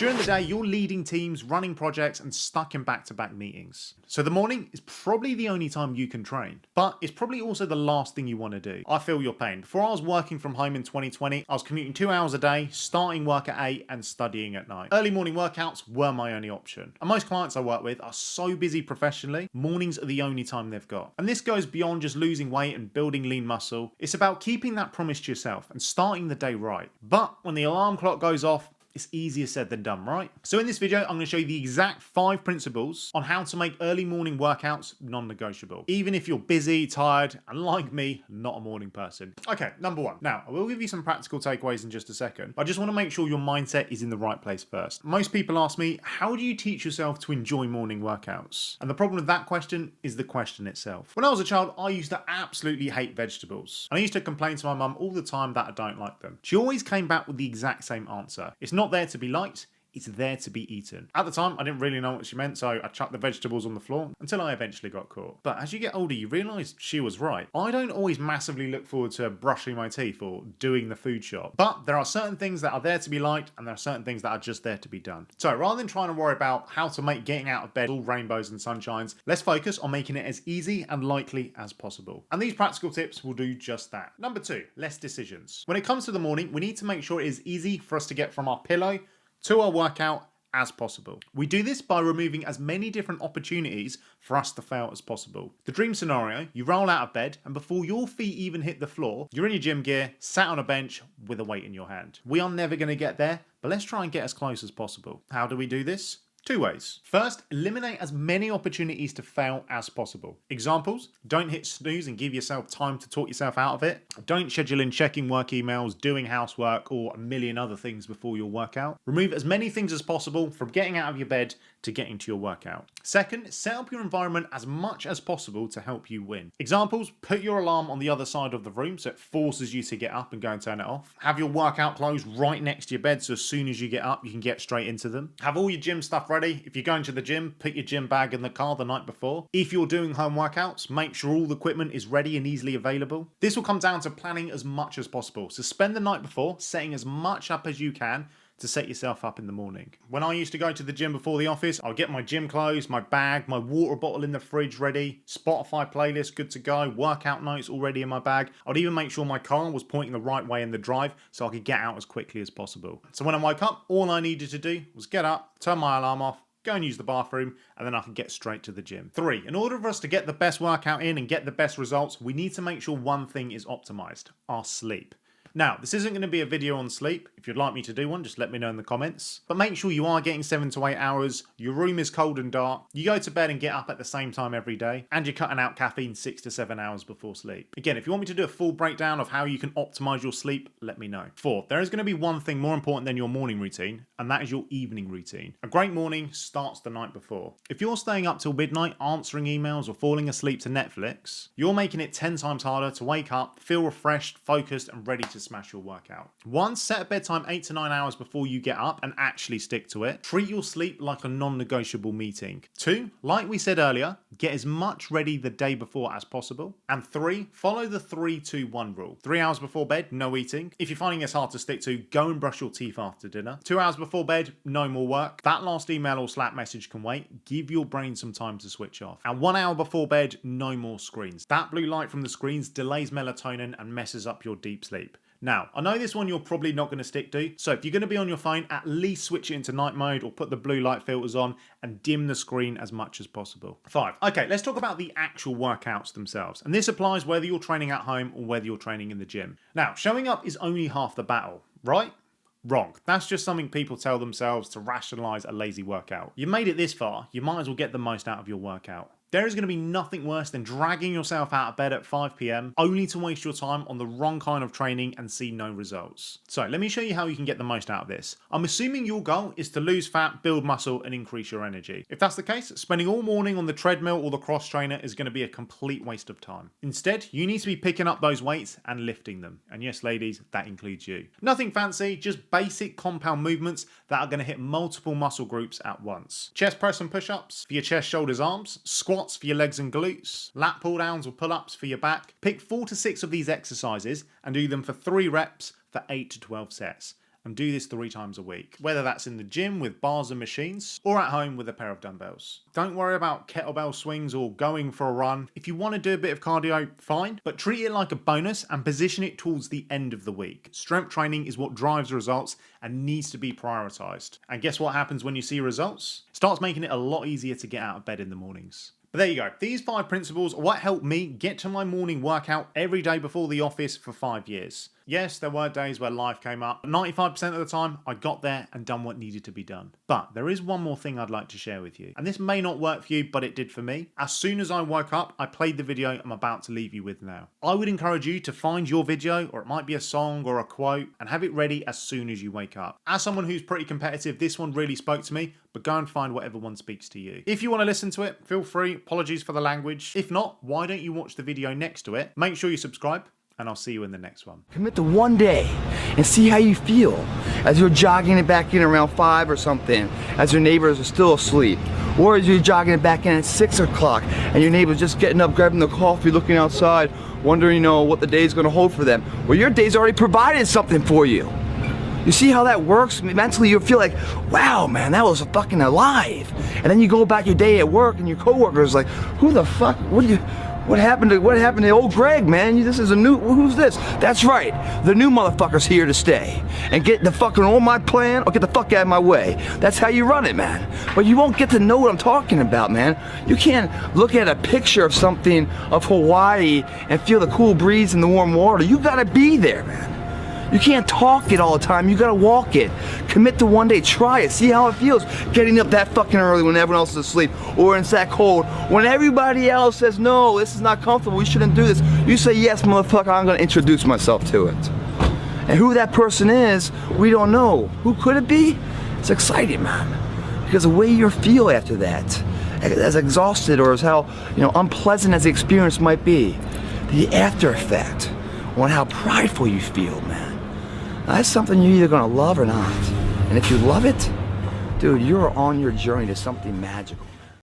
During the day, you're leading teams, running projects, and stuck in back-to-back meetings. So the morning is probably the only time you can train, but it's probably also the last thing you want to do. I feel your pain. Before I was working from home in 2020, I was commuting 2 hours a day, starting work at 8 and studying at night. Early morning workouts were my only option. And most clients I work with are so busy professionally, mornings are the only time they've got. And this goes beyond just losing weight and building lean muscle. It's about keeping that promise to yourself and starting the day right. But when the alarm clock goes off, it's easier said than done, right? So in this video, I'm going to show you the exact 5 principles on how to make early morning workouts non-negotiable, even if you're busy, tired, and like me, not a morning person. Okay, number 1. Now, I will give you some practical takeaways in just a second, but I just want to make sure your mindset is in the right place first. Most people ask me, how do you teach yourself to enjoy morning workouts? And the problem with that question is the question itself. When I was a child, I used to absolutely hate vegetables. And I used to complain to my mum all the time that I don't like them. She always came back with the exact same answer. It's not there to be liked, it's there to be eaten. At the time, I didn't really know what she meant, so I chucked the vegetables on the floor until I eventually got caught. But as you get older, you realise she was right. I don't always massively look forward to brushing my teeth or doing the food shop, but there are certain things that are there to be liked and there are certain things that are just there to be done. So rather than trying to worry about how to make getting out of bed all rainbows and sunshines, let's focus on making it as easy and likely as possible. And these practical tips will do just that. Number 2, less decisions. When it comes to the morning, we need to make sure it is easy for us to get from our pillow to our workout as possible. We do this by removing as many different opportunities for us to fail as possible. The dream scenario, you roll out of bed and before your feet even hit the floor, you're in your gym gear, sat on a bench with a weight in your hand. We are never going to get there, but let's try and get as close as possible. How do we do this? 2 ways. First, eliminate as many opportunities to fail as possible. Examples: don't hit snooze and give yourself time to talk yourself out of it. Don't schedule in checking work emails, doing housework, or a million other things before your workout. Remove as many things as possible from getting out of your bed to getting to your workout. Second, set up your environment as much as possible to help you win. Examples: put your alarm on the other side of the room so it forces you to get up and go and turn it off. Have your workout clothes right next to your bed so as soon as you get up you can get straight into them. Have all your gym stuff ready. If you're going to the gym, put your gym bag in the car the night before. If you're doing home workouts, make sure all the equipment is ready and easily available. This will come down to planning as much as possible. So spend the night before setting as much up as you can to set yourself up in the morning. When I used to go to the gym before the office, I'll get my gym clothes, my bag, my water bottle in the fridge ready, Spotify playlist good to go, workout notes already in my bag. I'd even make sure my car was pointing the right way in the drive so I could get out as quickly as possible. So when I woke up, all I needed to do was get up, turn my alarm off, go and use the bathroom, and then I can get straight to the gym. 3, in order for us to get the best workout in and get the best results, we need to make sure one thing is optimized: our sleep. Now, this isn't going to be a video on sleep. If you'd like me to do one, just let me know in the comments. But make sure you are getting 7 to 8 hours, your room is cold and dark, you go to bed and get up at the same time every day, and you're cutting out caffeine 6 to 7 hours before sleep. Again, if you want me to do a full breakdown of how you can optimize your sleep, let me know. 4, there is going to be one thing more important than your morning routine, and that is your evening routine. A great morning starts the night before. If you're staying up till midnight answering emails or falling asleep to Netflix, you're making it 10 times harder to wake up, feel refreshed, focused, and ready to smash your workout. 1, set a bedtime 8 to 9 hours before you get up and actually stick to it. Treat your sleep like a non-negotiable meeting. 2, like we said earlier, get as much ready the day before as possible. And 3, follow the 3-2-1 rule. 3 hours before bed, no eating. If you're finding this hard to stick to, go and brush your teeth after dinner. 2 hours before bed, no more work. That last email or Slack message can wait. Give your brain some time to switch off. And 1 hour before bed, no more screens. That blue light from the screens delays melatonin and messes up your deep sleep. Now, I know this one you're probably not going to stick to, so if you're going to be on your phone, at least switch it into night mode or put the blue light filters on and dim the screen as much as possible. 5. Okay, let's talk about the actual workouts themselves. And this applies whether you're training at home or whether you're training in the gym. Now, showing up is only half the battle, right? Wrong. That's just something people tell themselves to rationalize a lazy workout. You made it this far, you might as well get the most out of your workout. There is going to be nothing worse than dragging yourself out of bed at 5 PM only to waste your time on the wrong kind of training and see no results. So let me show you how you can get the most out of this. I'm assuming your goal is to lose fat, build muscle, and increase your energy. If that's the case, spending all morning on the treadmill or the cross trainer is going to be a complete waste of time. Instead, you need to be picking up those weights and lifting them. And yes, ladies, that includes you. Nothing fancy, just basic compound movements that are going to hit multiple muscle groups at once. Chest press and push-ups for your chest, shoulders, arms. Squats for your legs and glutes, lat pull downs or pull-ups for your back. Pick 4 to 6 of these exercises and do them for 3 reps for 8 to 12 sets. and do this 3 times a week, whether that's in the gym with bars and machines or at home with a pair of dumbbells. Don't worry about kettlebell swings or going for a run. If you want to do a bit of cardio, fine, but treat it like a bonus and position it towards the end of the week. Strength training is what drives results and needs to be prioritized. And guess what happens when you see results? It starts making it a lot easier to get out of bed in the mornings. But there you go. These 5 principles are what helped me get to my morning workout every day before the office for 5 years. Yes, there were days where life came up, but 95% of the time I got there and done what needed to be done. But there is one more thing I'd like to share with you. And this may not work for you, but it did for me. As soon as I woke up, I played the video I'm about to leave you with now. I would encourage you to find your video, or it might be a song or a quote, and have it ready as soon as you wake up. As someone who's pretty competitive, this one really spoke to me, but go and find whatever one speaks to you. If you want to listen to it, feel free. Apologies for the language. If not, why don't you watch the video next to it? Make sure you subscribe, and I'll see you in the next one. Commit to one day and see how you feel as you're jogging it back in around 5 or something, as your neighbors are still asleep. Or as you're jogging it back in at 6 o'clock and your neighbor's just getting up, grabbing the coffee, looking outside, wondering, what the day's gonna hold for them. Well, your day's already provided something for you. You see how that works? Mentally, you feel like, wow, man, that was fucking alive. And then you go about your day at work and your coworkers like, who the fuck, what happened to old Greg, man? This is who's this? That's right, the new motherfucker's here to stay. And get the fucking on my plan or get the fuck out of my way. That's how you run it, man. But you won't get to know what I'm talking about, man. You can't look at a picture of something of Hawaii and feel the cool breeze and the warm water. You gotta be there, man. You can't talk it all the time, you gotta walk it. Commit to one day, try it, see how it feels. Getting up that fucking early when everyone else is asleep, or it's that cold. When everybody else says, no, this is not comfortable, we shouldn't do this. You say, yes, motherfucker, I'm gonna introduce myself to it. And who that person is, we don't know. Who could it be? It's exciting, man. Because the way you feel after that, as exhausted or as how unpleasant as the experience might be, the after effect on how prideful you feel, man. That's something you're either gonna love or not. And if you love it, dude, you're on your journey to something magical.